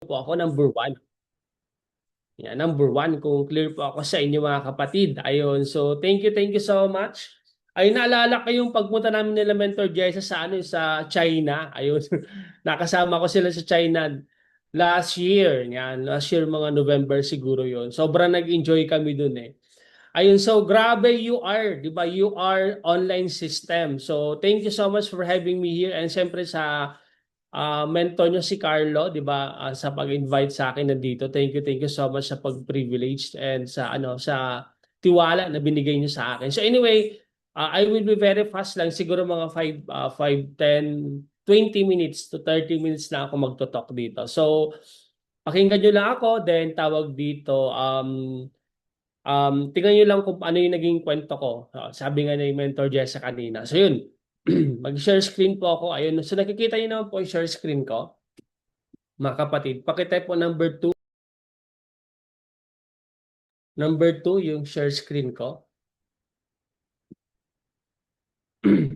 po ako, number one. Yeah, number one, kung clear po ako sa inyo mga kapatid. Ayun, so thank you so much. Ay naalala ko yung pagpunta namin nila Mentor Jessa sa ano sa China. Ayun. Nakasama ko sila sa China last year. Yan, last year mga November siguro 'yon. Sobrang nag-enjoy kami dun eh. Ayun, so grabe you are, 'di ba? You are online system. So thank you so much for having me here and siyempre sa mentor nyo si Carlo, 'di ba? Sa pag-invite sa akin nandito. Thank you so much sa pag-privilege and sa ano sa tiwala na binigay niyo sa akin. So anyway, I will be very fast lang siguro mga 5 10 20 minutes to 30 minutes na ako magto-talk dito. So pakinggan niyo lang ako then tawag dito tingnan niyo lang kung ano yung naging kwento ko. Sabi nga ni Mentor Jessa kanina. So yun, mag-share screen po ako. Ayun. So nakikita niyo naman po yung share screen ko. Mga kapatid, pakitype po number 2. Number 2 yung share screen ko.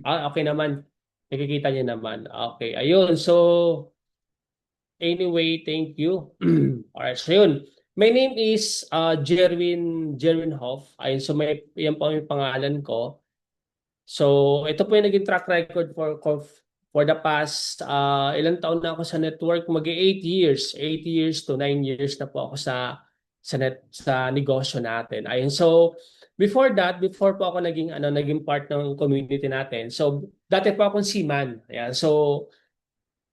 Okay naman. Nakikita niyo naman. Okay, ayun. So anyway, thank you. Alright, so yun. My name is Jerwin Hoff. Ayun, so yan po yung pangalan ko. So, ito po yung naging track record for the past ilang taon na ako sa network, mag-8 years, 8 years to 9 years na po ako sa negosyo natin. Ayun. So, before that, before po ako naging part ng community natin. So, dati po akong seaman. Ayan. So,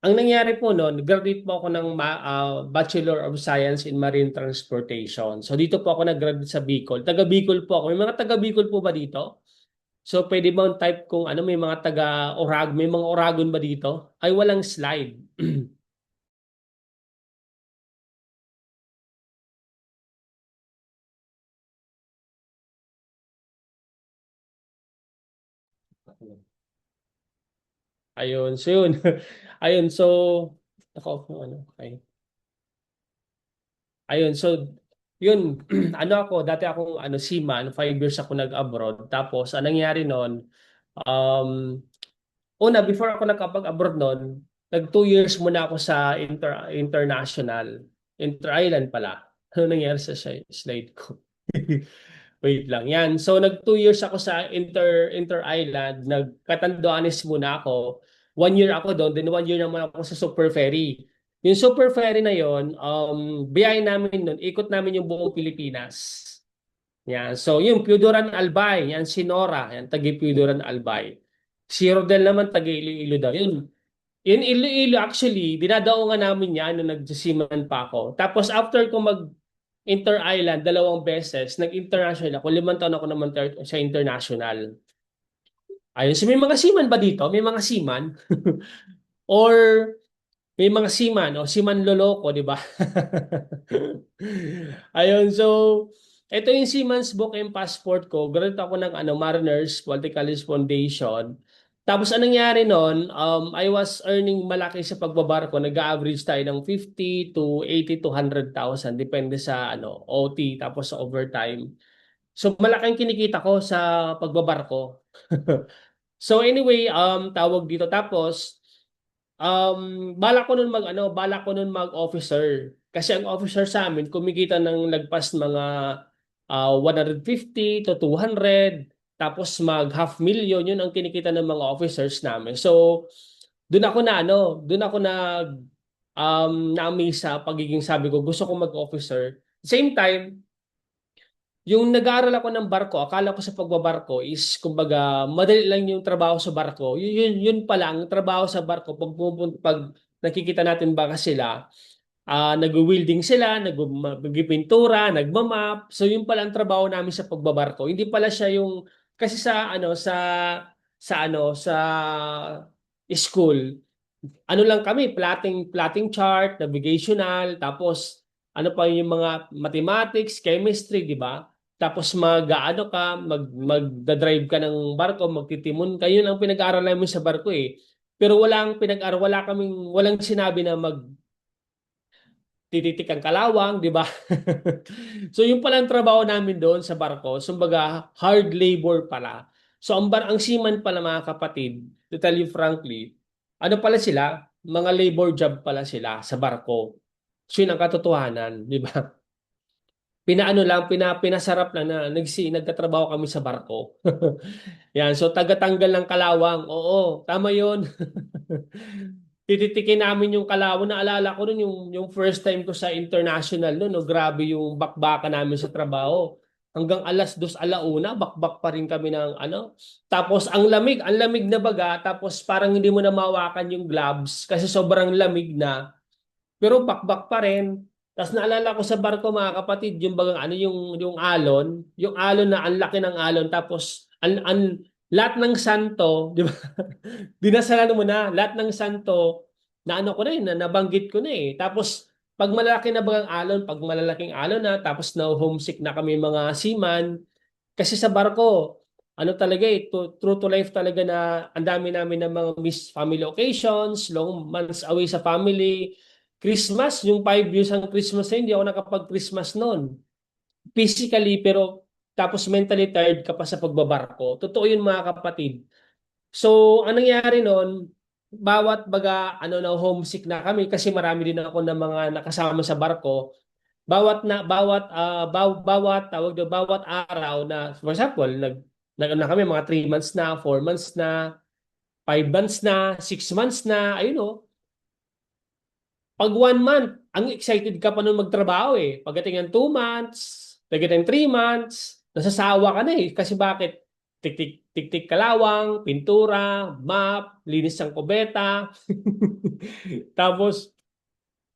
ang nangyari po noon, graduate po ako ng Bachelor of Science in Marine Transportation. So, dito po ako nag-graduate sa Bicol. Taga Bicol po ako. May mga taga Bicol po ba dito? So pwede bang type kung ano may mga may mga Oragon ba dito? Ay walang slide. Ayun, so yun. Ayun, so ako ano, okay. Ayun, so yun, ano ako, dati akong seaman, 5 years ako nag-abroad. Tapos anong nangyari noon, um before ako nakapag-abroad noon, nag 2 years muna ako sa international, inter-island pala. Ano nangyari sa slide ko? Wait lang. Yan. So nag 2 years ako sa inter-island. Nag-Catanduanes muna ako. 1 year ako doon. Then 1 year naman ako sa Super Ferry. Yung Super Ferry na yon, biyahe namin noon, ikot namin yung buong Pilipinas. Yan. So yung Piudoran Albay, yan si Nora, yan tagi Piudoran Albay. Si Rodel naman tagi Iloilo daw. Yun Iloilo actually, dinadaongan namin yan nung nagsisiman pa ako. Tapos after ko Inter-island, 2 beses. Nag-international ako. 5 taon ako naman sa international. Ayun. So may mga seaman ba dito? May mga seaman? Or may mga seaman o seaman loloko, di ba? Ayun. So, ito yung Seaman's Book and Passport ko. Graduate ako ng Mariners Quality College Foundation. Tapos anong nangyari noon, I was earning malaki sa pagbabarko. Nag-average tayo ng 50 to 80 to 100,000 depende sa OT tapos sa overtime. So malaking kinikita ko sa pagbabarko. So anyway, tawag dito tapos bala ko nun mag-officer. Kasi ang officer sa amin kumikita ng lagpas mga 150 to 200 tapos mag half million yun ang kinikita ng mga officers namin. So doon ako na-amaze sa pagiging sabi ko gusto ko mag-officer. Same time, yung nag-aaral ako ng barko, akala ko sa pagbabarko is kumbaga madali lang yung trabaho sa barko. Yun pala ang trabaho sa barko pag nakikita natin baka sila nag-welding sila, nagpipintura, nagmamap. So yun pala ang trabaho namin sa pagbabarko. Hindi pala siya yung kasi sa school, ano lang kami, plotting chart, navigational, tapos ano pa yung mga mathematics, chemistry, di ba? Tapos magda-drive ka ng barko, magtitimon ka. Yun ang pinag-aaralan mo sa barko eh. Pero walang sinabi na tititik ang kalawang, di ba? So yung pala ang trabaho namin doon sa barko, sumbaga hard labor pala. So ang seaman pala mga kapatid, to tell you frankly, ano pala sila? Mga labor job pala sila sa barko. So yun ang katotohanan, di ba? Pinaano lang, pinasarap lang na nagtatrabaho kami sa barko. Yan, so taga-tanggal ng kalawang. Oo, tama 'yon. Tititikin namin yung kalawang. Naalala ko nun yung first time ko sa international noon, no, grabe yung bakbaka namin sa trabaho. Hanggang alas 2, alauna, bakbak pa rin kami ng ano. Tapos ang lamig na baga, tapos parang hindi mo na mawakan yung gloves kasi sobrang lamig na. Pero bakbak pa rin. Tapos naalala ko sa barko mga kapatid, yung bagang ano yung alon na ang laki ng alon tapos lahat ng santo, di ba? Dinasalan mo na lahat ng santo na ano ko na na nabanggit ko na eh. Tapos pag malalaki na bagang alon, pag malalaking alon na tapos na homesick na kami mga seaman kasi sa barko ano talaga eh, true to life talaga na ang dami namin ng mga miss family occasions, long months away sa family. Christmas, yung 5 years ang Christmas na yun, hindi ako nakapag-Christmas noon. Physically, pero tapos mentally tired ka pa sa pagbabarko. Totoo yun mga kapatid. So, anong nangyari noon, bawat baga, ano na homesick na kami kasi marami din ako ng mga nakasama sa barko. Bawat tawag do bawat araw na for example, na kami mga 3 months na, 4 months na, 5 months na, 6 months na, ayun oh. Pag 1 month, ang excited ka pa nun magtrabaho eh. Pagdating ng 2 months, pagdating ng 3 months, nasasawa ka na eh. Kasi bakit? Tik-tik kalawang, pintura, map, linis ng kubeta. Tapos,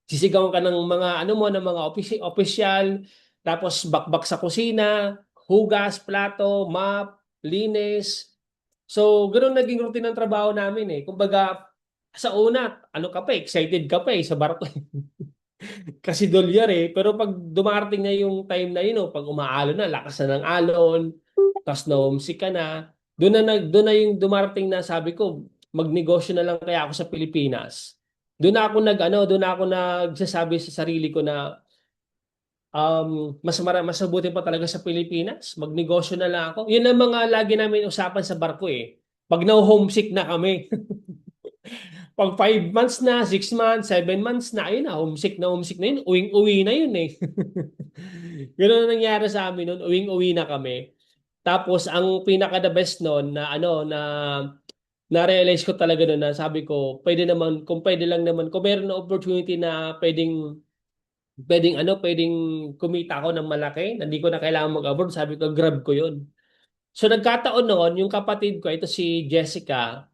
sisigawan ka ng mga ano mo, ng mga opisyal. Tapos, bakbak sa kusina, hugas, plato, map, linis. So, ganoon naging routine ng trabaho namin eh. Kumbaga, sa una, ano ka pa, excited ka pa eh sa barko. Kasi dolyar eh. Pero pag dumarating na yung time na yun, oh, pag umaalon na, lakas na ng alon, tapos na homesick ka na, doon na yung dumarating na sabi ko, magnegosyo na lang kaya ako sa Pilipinas. Doon na ako nagsasabi sa sarili ko na mas mabuti pa talaga sa Pilipinas. Magnegosyo na lang ako. Yun ang mga lagi namin usapan sa barko eh. Pag na-homesick na kami. Pag 5 months na, 6 months, 7 months na, ayun na, homesick na yun, uwing-uwi na yun eh. Ganun ang nangyari sa amin noon, uwing-uwi na kami. Tapos ang pinaka the best noon na ano na-realize ko talaga noon na sabi ko, pwede naman, kung pwede lang naman, kung meron na opportunity na pwedeng kumita ako ng malaki, na hindi ko na kailangan mag-abroad, sabi ko, grab ko yun. So nagkataon noon, yung kapatid ko, ito si Jessica,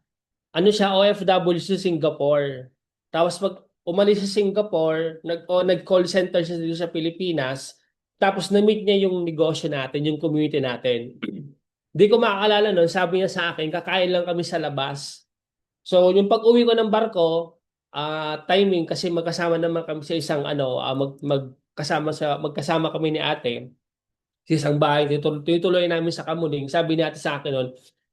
ano siya, OFW sa Singapore. Tapos pag umalis sa Singapore, nag-call center siya dito sa Pilipinas, tapos na-meet niya yung negosyo natin, yung community natin. Hindi ko makakaalala noon, sabi niya sa akin, kakain lang kami sa labas. So, yung pag-uwi ko ng barko, timing kasi magkasama naman kami sa isang ano, magkasama kami ni ate sa isang bahay, tutuloy namin sa Kamuning. Sabi ni ate sa akin noon,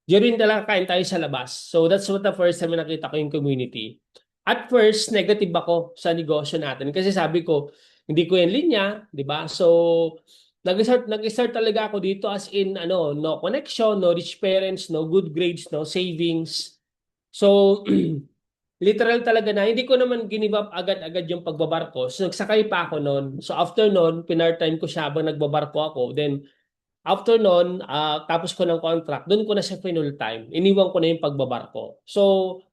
Jerin talaga kain tayo sa labas. So that's what the first time na nakita ko yung community. At first, negative ako sa negosyo natin kasi sabi ko, hindi ko yan linya, di ba? So, nag-start talaga ako dito as in ano, no connection, no rich parents, no good grades, no savings. So, literal talaga na hindi ko naman ginive up agad-agad yung pagbabarko. So, nagsakay pa ako noon. So, after noon, pinart-time ko siya habang nagbabarko ako. Then, after noon, tapos ko ng contract, doon ko na siya full time. Iniwan ko na yung pagbabarko. So,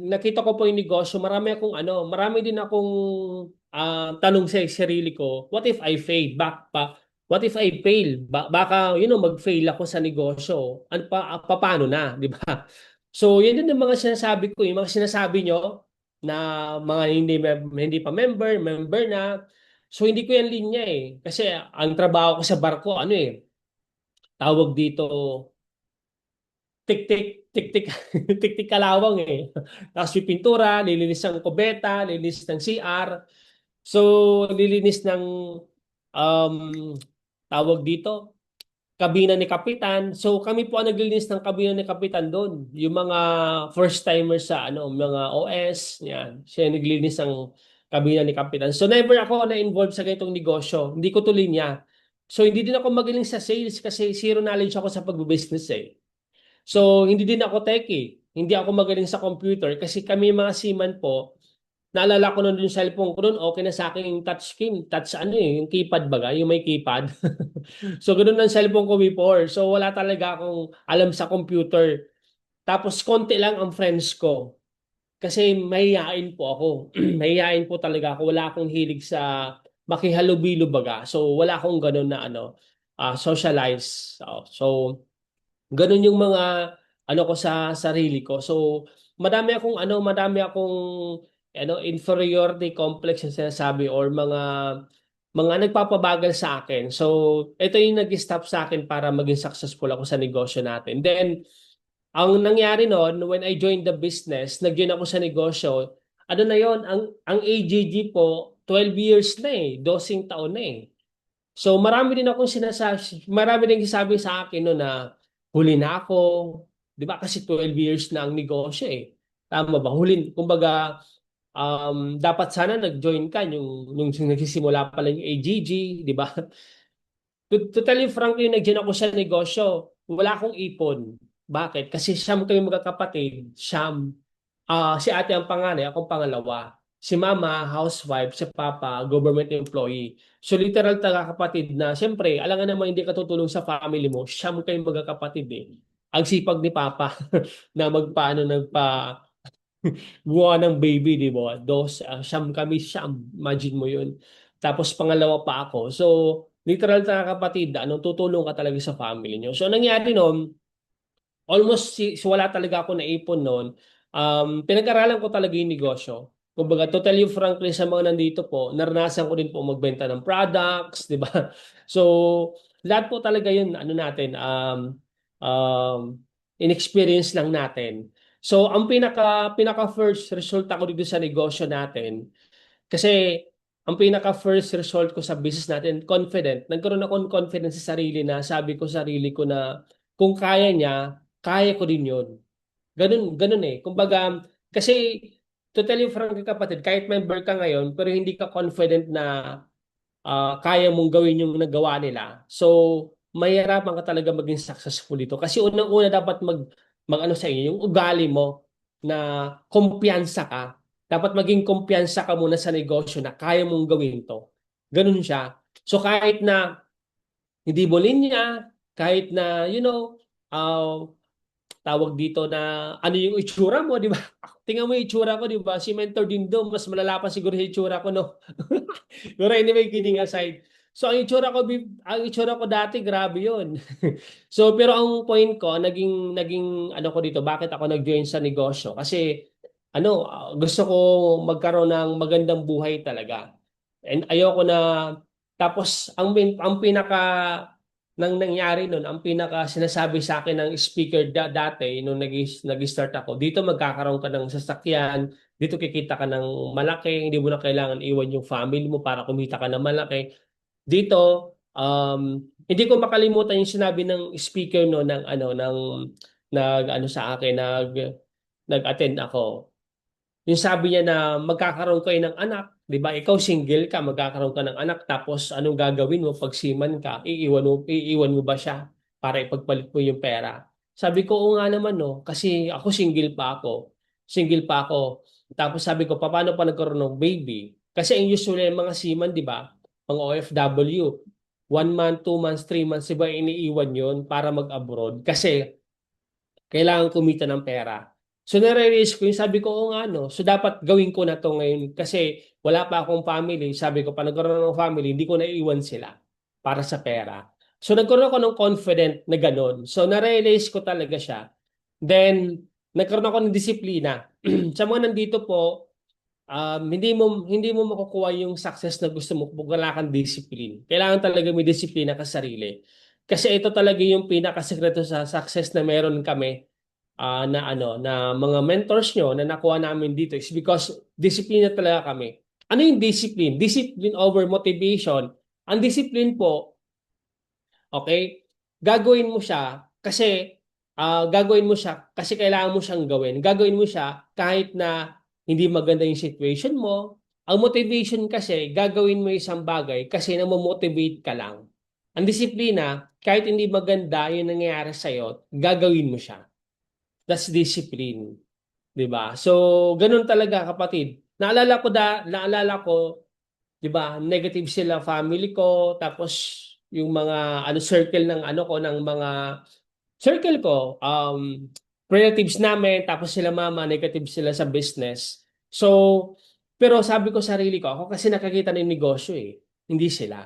nakita ko po yung negosyo, marami din akong tanong sa sarili ko, what if I fail? What if I fail? Baka, mag-fail ako sa negosyo. Ano paano na, di ba? So, yan din yung mga sinasabi ko, yung mga sinasabi nyo na mga hindi pa member na. So, hindi ko yan linya eh. Kasi ang trabaho ko sa barko, ano eh, tawag dito, tik-tik, tik-tik, tik-tik kalawang eh. Tapos may pintura, lilinis ng kubeta, lilinis ng CR. So, lilinis ng um, tawag dito, kabina ni Kapitan. So, kami po ang naglilinis ng kabina ni Kapitan doon. Yung mga first timers sa mga OS, yan. Siya yung naglilinis ng kabina ni Kapitan. So, never ako na-involved sa ganitong negosyo. Hindi ko tuloy niya. So, hindi din ako magaling sa sales kasi zero knowledge ako sa pagbubusiness eh. So, hindi din ako techie. Hindi ako magaling sa computer kasi kami mga seaman po, naalala ko nun yung cellphone ko nun, okay na sa akin yung touch screen. Touch ano yung keypad baga, yung may keypad. So, ganun ang cellphone ko before. So, wala talaga akong alam sa computer. Tapos, konti lang ang friends ko. Kasi mahihain po ako. Mahihain po talaga ako. Wala akong hilig sa makihalubilo baga. So, wala akong ganun na socialize. So, ganun yung mga ano ko sa sarili ko. So, madami akong inferiority complex yung sinasabi or mga nagpapabagal sa akin. So, ito yung nag-stop sa akin para maging successful ako sa negosyo natin. Then, ang nangyari noon, when I joined the business, nag-join ako sa negosyo, ano na yon ang AGG po, 12 years na 12 taon na So marami din sabi sa akin no na huli na ako. 'Di ba kasi 12 years na ang negosyo Tama ba? Kumbaga dapat sana nag-join ka yung nagsisimula pa lang yung AGG, 'di ba? To tell you frankly, nag-join ako sa negosyo. Wala akong ipon. Bakit? Kasi siyam kayo magkakapatid. Siyam. Si ate ang panganay, akong pangalawa. Si mama, housewife. Si papa, government employee. So literal taga kapatid na, siyempre, alam nga naman hindi ka tutulong sa family mo. Siyam kayo magkakapatid Ang sipag ni papa na gumawa ng baby, di ba? Siyam kami, siyam. Imagine mo yun. Tapos pangalawa pa ako. So, literal taga kapatid, tutulong ka talaga sa family nyo. So, nangyari noon, wala talaga ako naipon noon. Pinag-aralan ko talaga yung negosyo. Kumbaga, to tell you frankly sa mga nandito po, naranasan ko din po magbenta ng products, di ba? So, lahat po talaga yun, um, in-experience lang natin. So, ang pinaka first result ako dito sa negosyo natin, kasi ang pinaka first result ko sa business natin, confident. Nagkaroon ako ng confidence sa sarili na sabi ko sa sarili ko na kung kaya niya, kaya ko din yun. Ganun, ganun Kumbaga, kasi to tell you frankly kapatid, kahit member ka ngayon, pero hindi ka confident na kaya mong gawin yung nagawa nila. So, mahirapan ka talaga maging successful dito. Kasi unang-una dapat mag ano sa inyo, yung ugali mo na kumpiyansa ka. Dapat maging kumpiyansa ka muna sa negosyo na kaya mong gawin to. Ganun siya. So, kahit na hindi mo linya, kahit na, uh, tawag dito na ano yung itsura mo, di ba? Tingnan mo yung itsura ko, di ba? Si Mentor din doon, mas malala pa siguro yung itsura ko, no? Pero anyway, kidding aside. So, ang itsura ko dati, grabe yun. So, pero ang point ko, naging ano ko dito, bakit ako nag-join sa negosyo? Kasi, gusto ko magkaroon ng magandang buhay talaga. And ayoko na, tapos, ang pinaka nang nangyari nun, ang pinaka sinasabi sa akin ng speaker dati nung nag-start ako, dito magkakaroon ka ng sasakyan, dito kikita ka ng malaki, hindi mo na kailangan iwan yung family mo para kumita ka ng malaki. Dito, hindi ko makalimutan yung sinabi ng speaker no ng nag ano sa akin, nag-attend ako. Yung sabi niya na magkakaroon kayo ng anak, 'di ba? Ikaw single ka, magkakaroon ka ng anak, tapos anong gagawin mo pag siman ka? Iiwan mo ba siya para ipagpalit mo yung pera? Sabi ko, oo nga naman no, kasi ako single pa ako. Single pa ako. Tapos sabi ko, paano pa nagkaroon ng baby? Kasi ang usually yung mga seaman, 'di ba? Mga OFW, 1 month, 2 months, 3 months, 'di ba iniiwan yon para mag-abroad? Kasi kailangan kumita ng pera. So nare-realize ko yung sabi ko, oo nga no. So dapat gawin ko na to ngayon kasi wala pa akong family. Sabi ko, pa nagkaroon ng family, hindi ko naiiwan sila para sa pera. So nagkaroon ako ng confident na ganun. So na-realize ko talaga siya. Then, nagkaroon ako ng disiplina. Sa mga nandito po, hindi mo makukuha yung success na gusto mo kung wala kang discipline. Kailangan talaga may disiplina ka sa sarili. Kasi ito talaga yung pinakasekreto sa success na meron kami na mga mentors nyo na nakuha namin dito is because disiplina talaga kami. Ano yung discipline? Discipline over motivation. Ang discipline po, okay, gagawin mo siya kasi kailangan mo siyang gawin. Gagawin mo siya kahit na hindi maganda yung situation mo. Ang motivation kasi, gagawin mo isang bagay kasi na-motivate ka lang. Ang disiplina, kahit hindi maganda yung nangyayari sa'yo, gagawin mo siya. That's discipline. 'Di ba? So, ganun talaga kapatid. naalala ko, 'di ba, negative sila family ko, tapos yung mga ano circle ng ano ko ng mga circle ko, relatives namin, tapos sila mama, negative sila sa business. So, pero sabi ko sarili ko, ako kasi nakakita ng negosyo eh, hindi sila,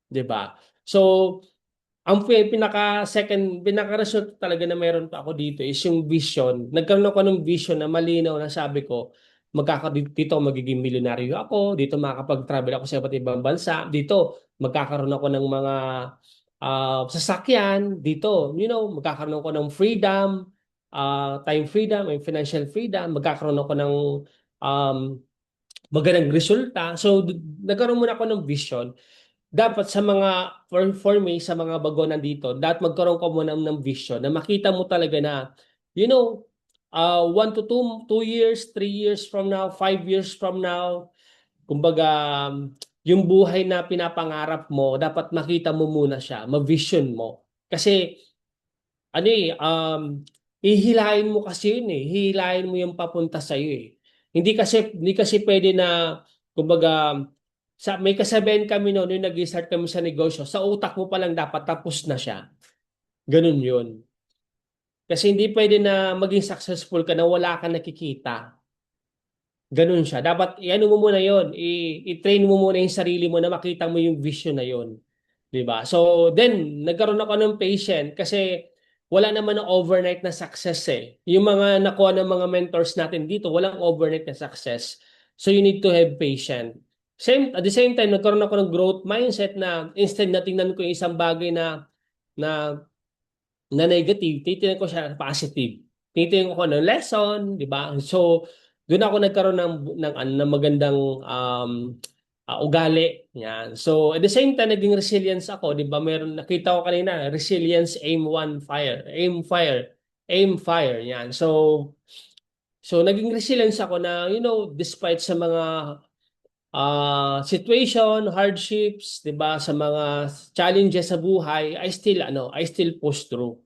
'di ba? So, ang pinaka result talaga na meron pa ako dito is yung vision. Nagkaroon ako ng vision na malinaw na sabi ko, dito magiging milyonaryo ako, dito makakapag-travel ako sa iba't ibang bansa, dito magkakaroon ako ng mga sasakyan, dito, magkakaroon ako ng freedom, time freedom, and financial freedom, magkakaroon ako ng um, magandang resulta. So, nagkaroon muna ako ng vision dapat sa mga for me sa mga bago nandito dapat magkaroon ka muna ng vision na makita mo talaga na you know 1 to 2 years 3 years from now 5 years from now kumbaga yung buhay na pinapangarap mo dapat makita mo muna siya ma-vision mo kasi ano hihilahin mo kasi yun hihilahin mo yung papunta sa iyo hindi kasi pwede na kumbaga may kasabihan kami noon nung nag-start kami sa negosyo, sa utak mo pa lang dapat tapos na siya. Ganun yun. Kasi hindi pwede na maging successful ka na wala kang nakikita. Ganun siya. Dapat i-ano mo muna yun. I-train mo muna yung sarili mo na makita mo yung vision na yun. 'Di ba? So, then, nagkaroon ako ng patient kasi wala naman ng overnight na success eh. Yung mga nakuha ng mga mentors natin dito, walang overnight na success. So, you need to have patience. At the same time, nagkaroon ako ng growth mindset na instead na tingnan ko yung isang bagay na na negative, titingnan ko siya positive. Titingnan ko ng lesson, 'di ba? So, doon ako nagkaroon ng magandang ugali. Yan. So, at the same time, naging resilience ako, 'di ba? Meron nakita ko kanina, resilience, aim one, fire. Aim fire. Aim fire. Yan. So naging resilience ako na, despite sa mga situation, hardships, 'di ba, sa mga challenges sa buhay, I still push through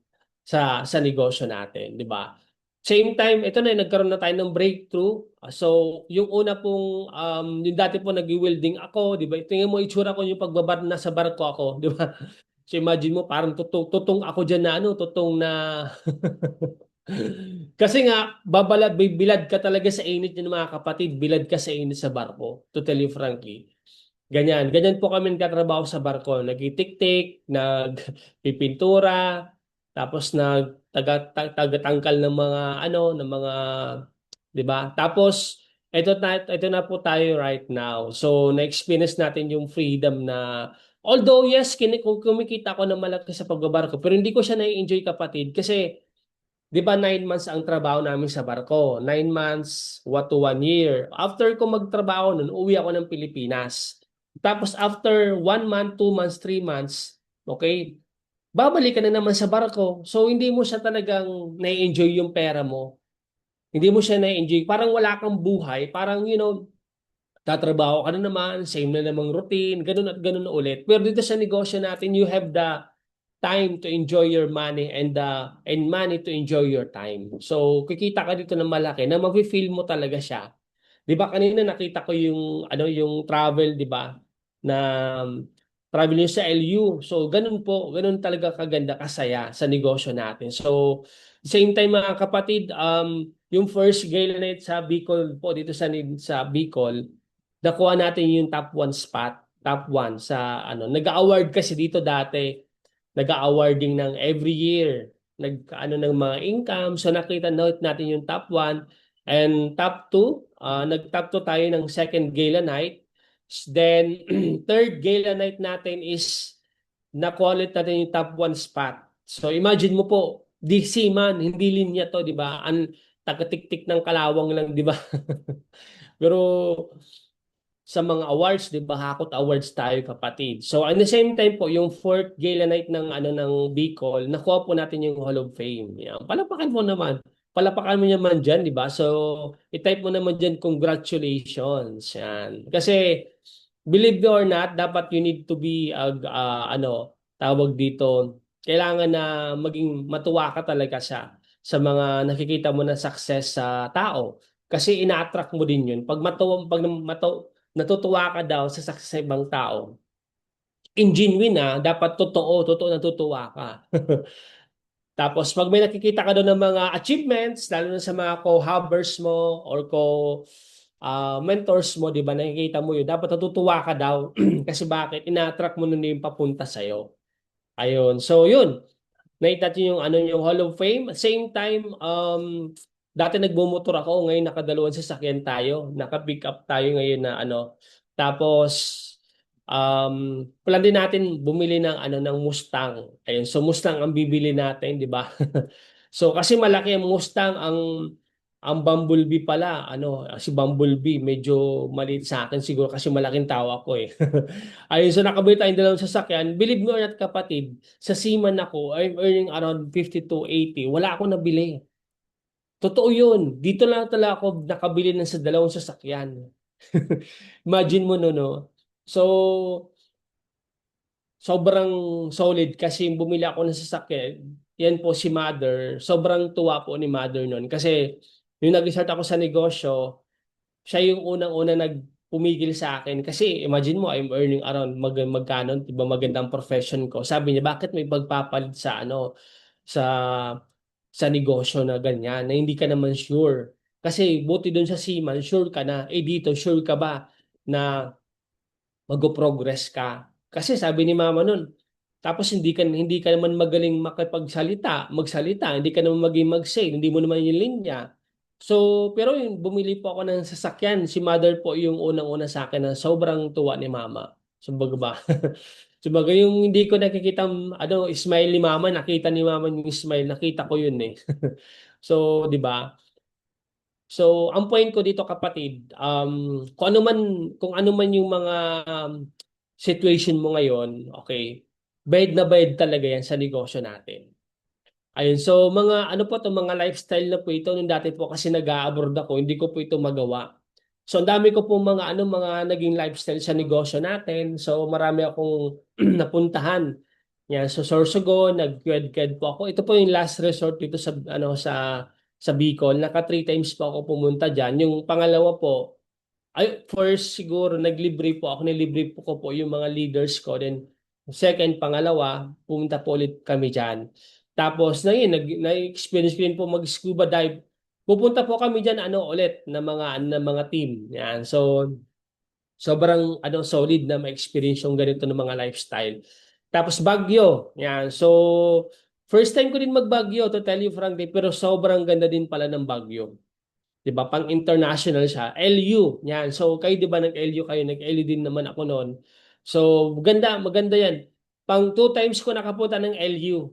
sa negosyo natin, 'di ba? Same time, ito na nagkaroon na tayo ng breakthrough. So, yung una pong yung dati po nag-welding ako, 'di ba? Tingnan mo itsura ko yung pagbabad na sa barko ako, 'di ba? So imagine mo parang tutong ako diyan na tutong na kasi nga, bilad ka talaga sa init ng mga kapatid, bilad ka sa init sa barko, to tell you frankly. Ganyan, ganyan po kami nagtatrabaho sa barko, nagtitik-tik, nagpipintura, tapos tagatangkal ng mga ng mga 'di ba? Tapos ito na po tayo right now. So na-experience natin yung freedom na although yes, kung kumikita ako ng malaki sa pagbabarko, pero hindi ko siya na-enjoy kapatid kasi 'di ba 9 months ang trabaho namin sa barko? 9 months, what to 1 year. After ko magtrabaho nun, uwi ako ng Pilipinas. Tapos after 1 month, 2 months, 3 months, okay, babalik ka na naman sa barko. So hindi mo siya talagang na-enjoy yung pera mo. Hindi mo siya na-enjoy. Parang wala kang buhay. Parang, tatrabaho ka na naman, same na namang routine, ganun at ganun na ulit. Pero dito sa negosyo natin, you have the time to enjoy your money and money to enjoy your time. So, kikita ka dito ng malaki na mafe-feel mo talaga siya. 'Di ba kanina nakita ko yung travel, 'di ba? Na travel yung sa LU. So, ganun po, ganun talaga kaganda, kasaya sa negosyo natin. So, same time mga kapatid, yung first gala night sa Bicol po dito sa Bicol, nakuha natin yung top 1 spot, top 1 sa nag-award kasi dito dati, nag-awarding ng every year, ng mga income. So nakita note natin yung top 1 and top 2, nag-top 2 tayo ng second gala night. Then third gala night natin is nakuha ulit natin yung top 1 spot. So imagine mo po, DC man, hindi linya to, 'di ba? Tagatiktik ng kalawang lang, 'di ba? Pero sa mga awards, 'di ba? Hakot awards tayo kapatid. So at the same time po, yung fourth gala night ng Bicol, nakuha po natin yung Hall of Fame. Yan. Palapakan mo naman. Palapakan mo naman diyan, 'di ba? So i-type mo naman diyan congratulations. Yan. Kasi believe it or not, dapat you need to be tawag dito, kailangan na maging matuwa ka talaga sa mga nakikita mo na success sa tao. Kasi ina-attract mo din yun. Natutuwa ka daw sa success sa ibang tao, in genuine dapat totoo natutuwa ka. Tapos pag may nakikita ka doon ng mga achievements, lalo na sa mga co-hubbers mo or mentors mo, di ba, nakikita mo yun, dapat natutuwa ka daw. Kasi bakit? Ina-attract mo nun yung papunta sa'yo. Ayun. So yun, nakita niyo yung ano yung Hall of Fame. Same time, dati nagbumotor ako, ngayon nakadalawang sasakyan tayo. Naka-pick up tayo ngayon na ano. Tapos plan din natin bumili ng ano ng Mustang. Ayun, so Mustang ang bibili natin, di ba? So kasi malaki ang Mustang, ang Bumblebee pala, ano, si Bumblebee medyo maliit sa akin siguro kasi malaking tao ako eh. Ayun, so nakabili tayong dalawang sasakyan. Believe me or not kapatid, sa Seaman ako, I'm earning around 50 to 80. Wala akong nabili. Totoo yun. Dito lang talaga ako nakabili ng sa dalawang sasakyan. Imagine mo no, no? So, sobrang solid kasi bumili ako ng sasakyan. Yan po si Mother. Sobrang tuwa po ni Mother noon. Kasi yung nag-start ako sa negosyo, siya yung unang-una nagpumigil sa akin. Kasi imagine mo, I'm earning around magkano, diba magandang profession ko. Sabi niya, bakit may pagpapalit sa ano, sa negosyo na ganyan, na hindi ka naman sure. Kasi buti doon sa Seaman, sure ka na. Eh dito, sure ka ba na mag-progress ka? Kasi sabi ni mama nun, tapos hindi ka naman magaling magsalita, hindi ka naman maging mag-sale, hindi mo naman yung linya. So, pero yung bumili po ako ng sasakyan, si mother po yung unang-una sa akin na sobrang tuwa ni mama. Kumbaga ba? Kumbaga yung hindi ko nakikita ano, smile ni mama, nakita ni mama yung smile, nakita ko yun eh. So, 'di ba? So, ang point ko dito kapatid, kung ano man yung mga situation mo ngayon, okay, bayad na bayad talaga yan sa negosyo natin. Ayun, so mga ano po to mga lifestyle na po ito nung dati po kasi nag-a-abroad ako, hindi ko po ito magawa. So ang dami ko po mga naging lifestyle sa negosyo natin. So marami akong napuntahan. Yan, so Sorsogon, nag-qued po ako. Ito po yung last resort dito sa ano sa Bicol. Naka 3 times po ako pumunta diyan. Yung pangalawa po, ay first siguro naglibre po ako, nilibre po ko po yung mga leaders ko. Then second, pangalawa, pumunta po ulit kami diyan. Tapos na yun, na-experience ko yun po mag-scuba dive. Pupunta po kami diyan ano ulit na mga team. Yan. So sobrang ano solid na ma-experience yung ganito ng mga lifestyle. Tapos Baguio. Yan. So first time ko din mag-Baguio to tell you frankly, pero sobrang ganda din pala ng Baguio. 'Di ba? Pang international siya. LU. Yan. So kayo 'di ba nag-LU kayo, nag-LU din naman ako noon. So maganda 'yan. Pang 2 times ko nakapunta ng LU.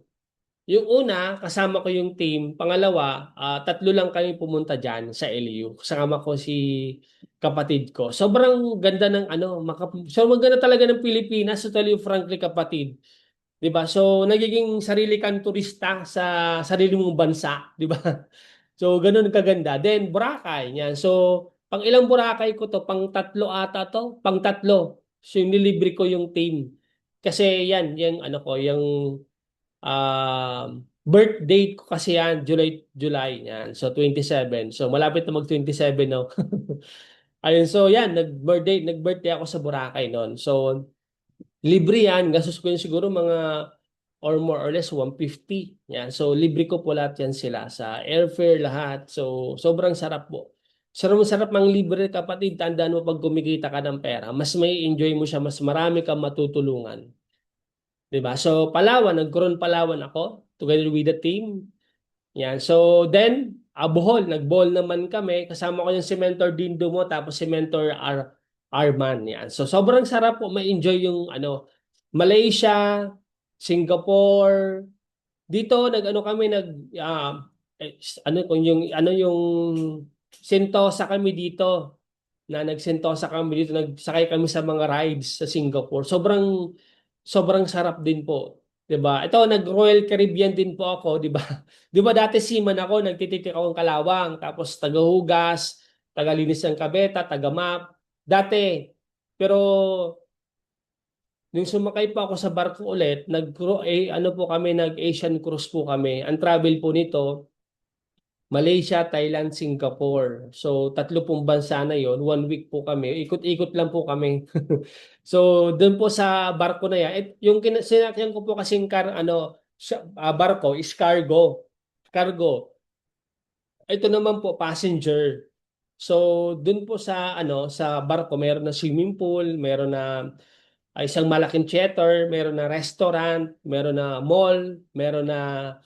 Yung una, kasama ko yung team. Pangalawa, tatlo lang kami pumunta diyan sa LU. Kasama ko si kapatid ko. Sobrang ganda ng ano, so maganda talaga ng Pilipinas, to tell you frankly kapatid. 'Di ba? So nagiging sarili kang turista sa sarili mong bansa, 'di ba? So ganun kaganda. Then Boracay, yan. So pang ilang Boracay ko to, pang tatlo ata to, pang tatlo. So nilibre ko yung team. Kasi yan, yung ano ko, yung birth date ko kasi yan, July yan. So 27. So malapit na mag 27 no. Ayun, so yan, nag-birthday ako sa Boracay noon. So libre yan, gastos ko yun siguro mga or more or less 150. Yan. So libre ko po lahat yan sila sa airfare lahat. So sobrang sarap po. Sarap mang libre kapatid, tandaan mo pag kumikita ka ng pera, mas may enjoy mo siya, mas marami kang matutulungan. 'Di ba? So Palawan, nagkaroon Palawan ako together with the team. Yan. So then, Bohol, nag-bohol naman kami. Kasama ko yung si Mentor Dindo mo tapos si Mentor Arman. Yan. So sobrang sarap po, ma-enjoy yung ano, Malaysia, Singapore. Dito nag-ano kami ano kung yung ano yung Sentosa kami dito. Nagsentosa kami dito, nagsakay kami sa mga rides sa Singapore. Sobrang sobrang sarap din po, 'di ba? Ito nag-Royal Caribbean din po ako, 'di ba? 'Di ba dati seaman ako, nagtititik akong kalawang, tapos tagahugas, tagalinis ng kabeta, taga-map. Dati. Pero nung sumakay pa ako sa barko ulit, ano po kami, nag-Asian cruise po kami. Ang travel po nito, Malaysia, Thailand, Singapore. So, tatlo pong bansa na yon. 1 week po kami. Ikot-ikot lang po kami. So, doon po sa barko na yan. Yung sinakyan ko po kasing barko is cargo. Cargo. Ito naman po, passenger. So, doon po sa sa barko, meron na swimming pool, meron na isang malaking theater, meron na restaurant, meron na mall, meron na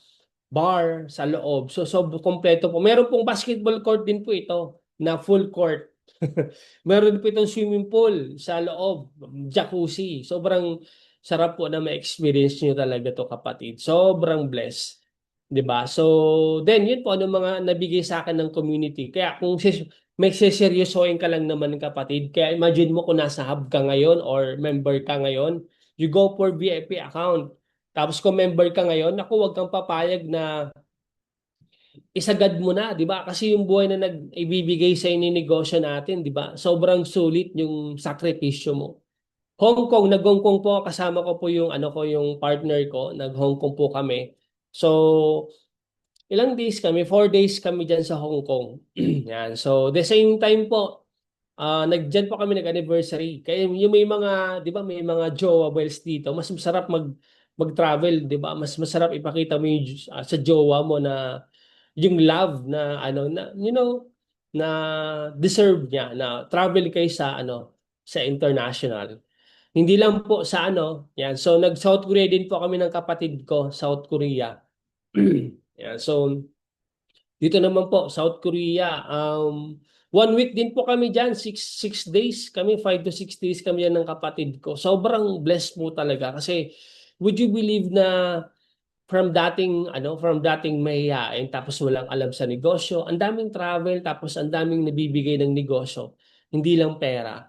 bar sa loob. So kompleto po. Meron pong basketball court din po ito na full court. Meron po itong swimming pool sa loob, jacuzzi. Sobrang sarap po na ma-experience nyo talaga to kapatid. Sobrang blessed. 'Di ba? So, then yun po ano mga nabigay sa akin ng community. Kaya kung may seseryosohin ka lang naman kapatid, kaya imagine mo kung nasa hub ka ngayon or member ka ngayon, you go for VIP account. Tapos kung member ka ngayon, naku, wag kang papayag na isagad mo na, 'di ba? Kasi yung buhay na nag-ibibigay sa inyo negosyo natin, 'di ba? Sobrang sulit yung sakripisyo mo. Hong Kong, nag-Hong Kong po, kasama ko po yung yung partner ko, nag-Hong Kong po kami. So, ilang days kami? 4 days kami diyan sa Hong Kong. Yan. So, the same time po, nagdiyan po kami nag-anniversary. Kaya yung may mga, 'di ba, may mga jowa wells dito, mas masarap mag-travel, 'di ba? Mas masarap ipakita mo yung, sa jowa mo na yung love na na na deserve niya na travel kayo sa sa international. Hindi lang po sa yan. So nag South Korea din po kami ng kapatid ko, South Korea. Yan. So dito naman po, South Korea, 1 week din po kami diyan, six days kami, 5 to 6 days kami yan ng kapatid ko. Sobrang blessed po talaga kasi would you believe na from dating mahihain tapos walang alam sa negosyo, ang daming travel tapos ang daming nabibigay ng negosyo, hindi lang pera.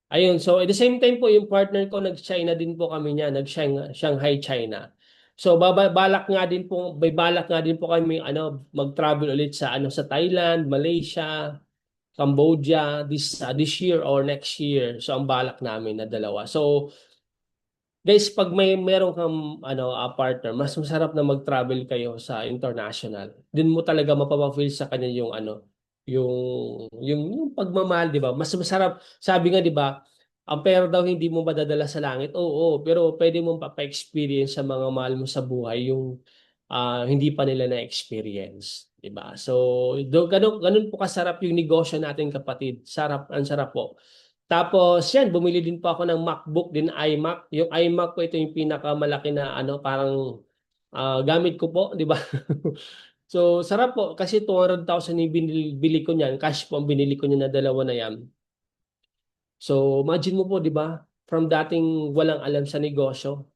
Ayun, so at the same time po yung partner ko nag-China din po kami niya, nag-Shanghai, China. So balak nga din po, may balak nga din po kami mag-travel ulit sa sa Thailand, Malaysia, Cambodia this year or next year. So ang balak namin na dalawa. So guys, pag meron kang partner, mas masarap na mag-travel kayo sa international. Din mo talaga mapapa-feel sa kanya yung yung yung pagmamahal, 'di ba? Mas masarap. Sabi nga, 'di ba, ang pera daw hindi mo madadala sa langit. Oo, pero pwede mong papa-experience sa mga mahal mo sa buhay yung hindi pa nila na-experience, 'di ba? So, ganun po kasarap yung negosyo natin, kapatid. Sarap, ang sarap po. Tapos yan, bumili din po ako ng MacBook din, iMac. Yung iMac ko, ito yung pinakamalaki na parang gamit ko po, di ba? So sarap po kasi 200,000 yung binili ko niyan. Cash po ang binili ko niyan na dalawa na yan. So imagine mo po, di ba? From dating walang alam sa negosyo,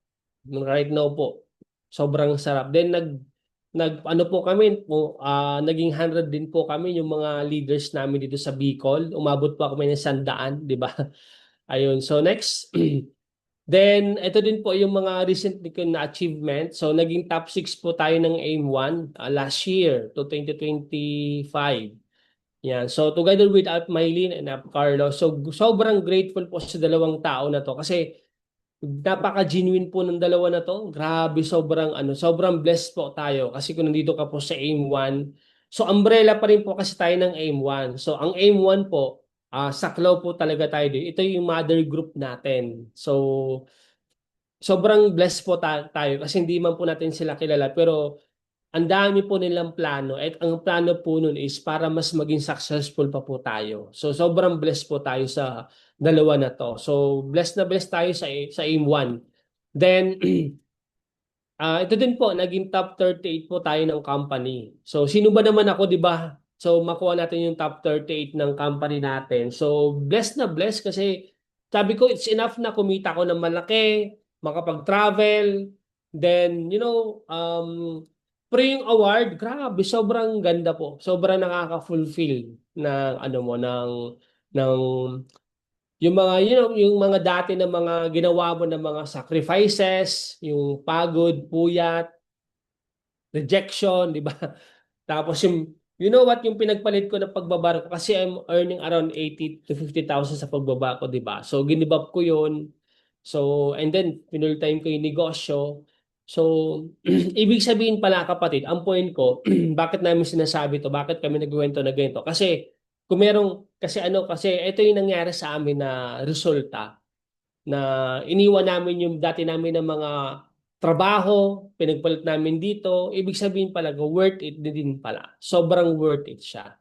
right now po, sobrang sarap. Then po kami po, naging 100 din po kami yung mga leaders namin dito sa Bicol. Umabot po kami ng 100, di ba? Ayun. So next, then ito din po yung mga recent ko na achievement. So naging top 6 po tayo ng AIM 1 last year to 2025. Yan. So together with Alp Maylin and Alp Carlos. So sobrang grateful po sa dalawang tao na to kasi napaka-genuine po ng dalawa na to. Grabe, sobrang blessed po tayo kasi kung nandito ka po sa AIM 1. So umbrella pa rin po kasi tayo ng AIM 1. So ang AIM 1 po, saklaw po talaga tayo din. Ito yung mother group natin. So sobrang blessed po tayo kasi hindi man po natin sila kilala pero ang dami po nilang plano at ang plano po nun is para mas maging successful pa po tayo. So sobrang blessed po tayo sa dalawa na to. So blessed na blessed tayo sa AIM 1. Then ito din po, naging top 38 po tayo ng company. So sino ba naman ako, 'di ba? So makuha natin yung top 38 ng company natin. So blessed na blessed kasi sabi ko it's enough na kumita ko ng malaki, makapag-travel, then pero yung award, grabe, sobrang ganda po. Sobrang nakaka-fulfill ng mo ng yung mga yung mga dati na mga ginawa mo na mga sacrifices, yung pagod, puyat, rejection, di ba? Tapos you know what, yung pinagpalit ko ng pagbaba ko kasi I'm earning around 80 to 50,000 sa pagbaba ko, di ba? So ginibab ko yun. So and then full time ko yung negosyo. So, ibig sabihin pala kapatid, ang point ko, bakit namin sinasabi to, bakit kami nagkwento na ganito? Kasi, kung merong, kasi ano, kasi ito yung nangyari sa amin na resulta, na iniwan namin yung dati namin ng mga trabaho, pinagpalit namin dito, ibig sabihin pala, worth it din pala. Sobrang worth it siya.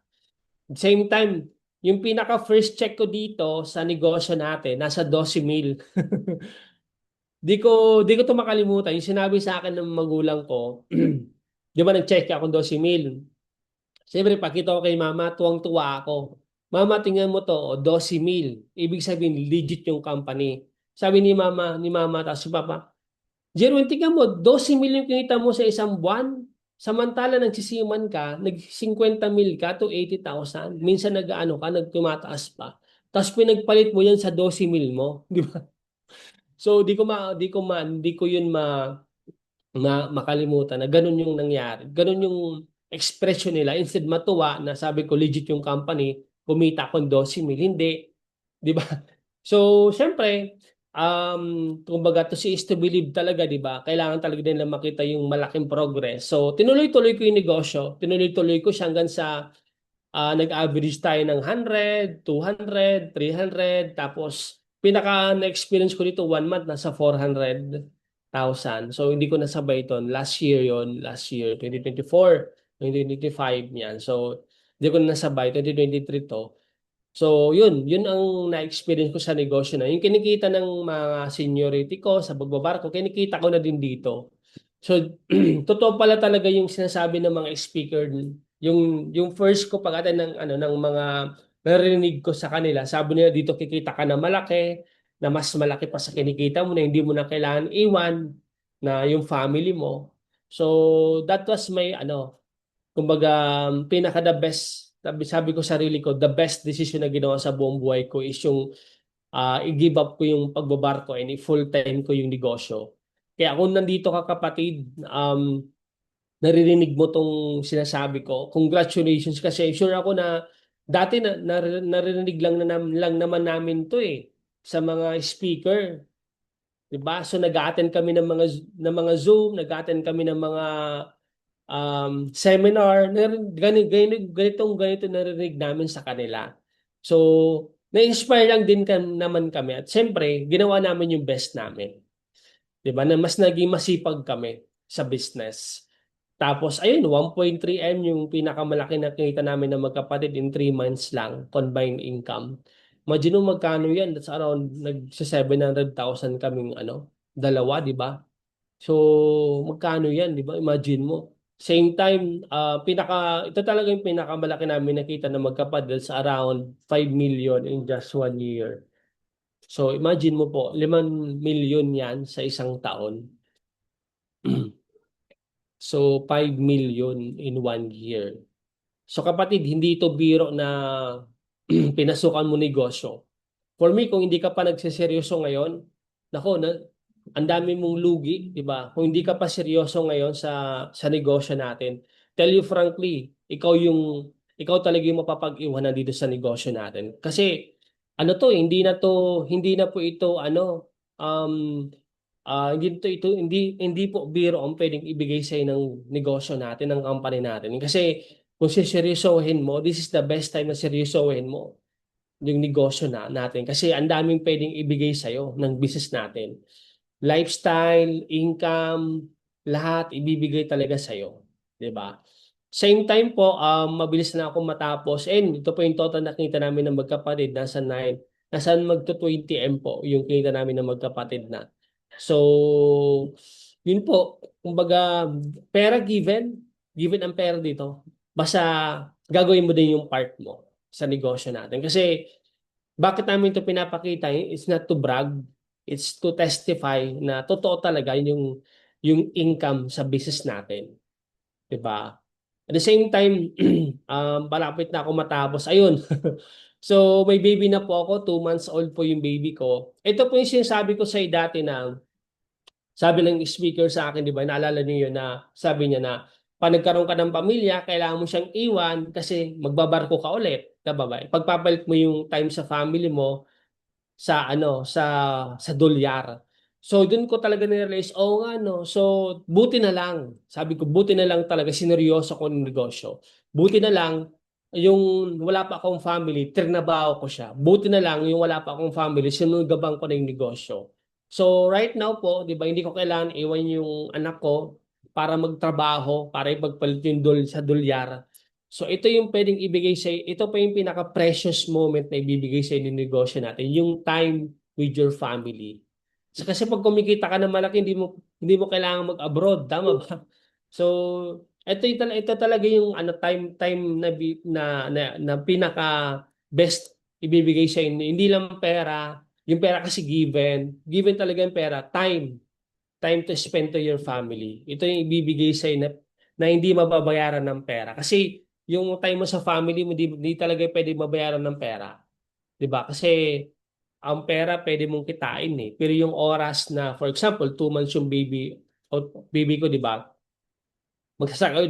Same time, yung pinaka first check ko dito sa negosyo natin, nasa 12,000. Di ko to makalimutan. Yung sinabi sa akin ng magulang ko, di ba nag-check ako 12,000. Siyempre, pakita ko kay mama, tuwang-tuwa ako. Mama, tingnan mo to, 12,000. Ibig sabihin, legit yung company. Sabi ni mama, tapos si papa, Jerwin, tingnan mo, 12,000 yung kinita mo sa isang buwan. Samantala, nagsisiman ka, nag-50,000 ka to 80,000. Minsan nag-ano ka, nagtumataas pa. Tapos pinagpalit mo yan sa 12,000 mo. Di ba? So, di ko yun makalimutan na ganun yung nangyari. Ganun yung expression nila. Instead matuwa na sabi ko legit yung company, kumita akong 12,000. Hindi. Di ba? So, syempre, kumbaga to see is to believe talaga, di ba? Kailangan talaga din lang makita yung malaking progress. So, tinuloy-tuloy ko yung negosyo. Tinuloy-tuloy ko siya hanggang sa nag-average tayo ng 100, 200, 300. Tapos, pinaka na-experience ko dito, 1 month, nasa 400,000. So, hindi ko nasabay ito. Last year yon, last year, 2024, 2025 yan. So, hindi ko na nasabay, 2023 to. So, yun ang na-experience ko sa negosyo na. Yung kinikita ng mga seniority ko sa pagbabarko, kinikita ko na din dito. So, totoo pala talaga yung sinasabi ng mga speaker, yung first ko pag-attend ng ano ng mga narinig ko sa kanila. Sabi nila dito kikita ka na malaki, na mas malaki pa sa kinikita mo na hindi mo na kailangan iwan na yung family mo. So, that was my kumbaga, pinaka the best, sabi ko sarili ko, the best decision na ginawa sa buong buhay ko is yung i-give up ko yung pagbabarko and i-full time ko yung negosyo. Kaya kung nandito ka kapatid, naririnig mo tong sinasabi ko, congratulations kasi sure ako na dati naririnig lang naman namin to sa mga speaker. 'Di ba? So nag-attend kami ng mga Zoom, nag-attend kami ng mga seminar, ganito narinig namin sa kanila. So, na-inspire lang din naman kami at siyempre, ginawa namin yung best namin. 'Di ba? Na mas naging masipag kami sa business. Tapos, ayun, 1.3M yung pinakamalaki na kita namin na magkapatid in 3 months lang, combined income. Imagine mo magkano yan, that's around nag-700,000 kaming dalawa, di ba? So, magkano yan, di ba? Imagine mo. Same time, ito talaga yung pinakamalaki namin nakita na magkapatid sa around 5 million in just 1 year. So, imagine mo po, 5 million yan sa isang taon. So, 5 million in 1 year. So, kapatid, hindi ito biro na pinasukan mo negosyo. For me, kung hindi ka pa nagseseryoso ngayon, nako, ang dami mong lugi, di ba? Kung hindi ka pa seryoso ngayon sa negosyo natin, tell you frankly, ikaw talaga yung mapapag-iwanan dito sa negosyo natin. Kasi hindi na po ito um hindi po biro ang pwedeng ibigay sa ng negosyo natin, ng company natin. Kasi kung seryosohin mo, this is the best time na seryosohin mo yung negosyo natin. Kasi ang daming pwedeng ibigay sa'yo ng business natin. Lifestyle, income, lahat ibibigay talaga sa'yo. 'Di ba? Same time po, mabilis na ako matapos. And ito po yung total na kita namin ng magkapatid. Nasa magto 20M po yung kita namin ng magkapatid na. So, yun po. Kumbaga, pera given ang pera dito. Basta gagawin mo din yung part mo sa negosyo natin. Kasi bakit namin ito pinapakita? It's not to brag. It's to testify na totoo talaga yung income sa business natin. 'Di ba? At the same time, malapit na ako matapos. Ayun. So, may baby na po ako. 2 months old po yung baby ko. Ito po yung sinasabi ko sa dati na sabi ng speaker sa akin, di ba? Naalala niyo yun na sabi niya na pag nagkaroon ka ng pamilya, kailangan mo siyang iwan kasi magbabarko ka ulit. Diba ba? Pagpapalit mo yung time sa family mo sa sa dolyar. So doon ko talaga na-realize, oo nga no. So buti na lang. Sabi ko, buti na lang talaga sineryoso ko ng negosyo. Buti na lang yung wala pa akong family, trinabaho ko siya. Buti na lang yung wala pa akong family, sinugabang ko na yung negosyo. So right now po, 'di ba, hindi ko kailangan iwan yung anak ko para magtrabaho, para ipagpalit yung sa dolyar. So ito yung pwedeng ibigay sa ito pa yung pinaka-precious moment na ibibigay sa ng negosyo natin, yung time with your family. Kasi pag kumikita ka ng malaki, hindi mo kailangan mag-abroad, tama ba? So, ito talaga yung ano time na pinaka best ibibigay sa inyo. Hindi lang pera, yung pera kasi given talaga yung pera, time to spend to your family. Ito yung ibibigay sa inyo na hindi mababayaran ng pera. Kasi yung time mo sa family mo, hindi talaga pwede mabayaran ng pera. 'Di ba? Kasi ang pera pwede mong kitain eh. Pero yung oras na, for example, 2 months yung baby ko, di ba? Magsasakay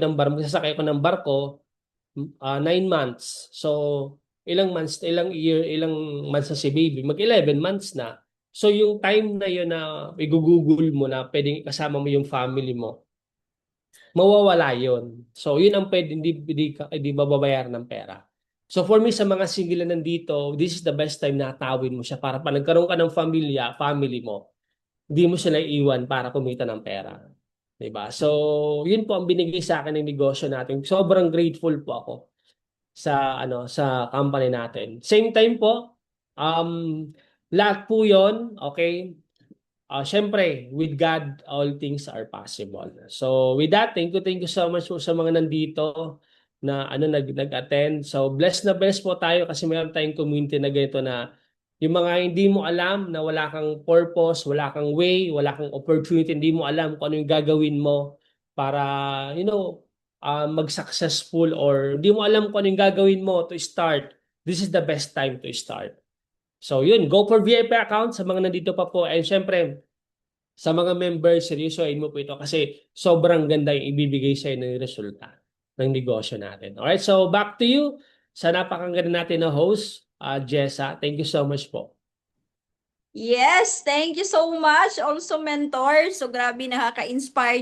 ko ng barko, 9 months. So, ilang months na si baby? 11 months na. So, yung time na yun na igugugol mo na pwedeng kasama mo yung family mo, mawawala yun. So, yun ang pwede, hindi mababayaran ng pera. So, for me, sa mga single na nandito, this is the best time na atawin mo siya para pag nagkaroon ka ng family mo, hindi mo sila iwan para kumita ng pera. 'Di ba? So, yun po ang binigay sa akin ng negosyo natin. Sobrang grateful po ako sa company natin. Same time po, um, lahat po 'yon, okay? Syempre, with God, all things are possible. So, with that, thank you so much po sa mga nandito na nag-attend. So, blessed na blessed po tayo kasi mayroon tayong community na ganito na yung mga hindi mo alam na wala kang purpose, wala kang way, wala kang opportunity, hindi mo alam kung ano yung gagawin mo para, mag-successful or hindi mo alam kung ano yung gagawin mo to start. This is the best time to start. So, yun, go for VIP account sa mga nandito pa po. And syempre, sa mga members, seryosohin mo po ito kasi sobrang ganda yung ibibigay sa ng resulta ng negosyo natin. Alright, so back to you sa napakaganda natin na host, Jessa. Thank you so much po. Yes, thank you so much also, mentor. So grabe, nakaka-inspire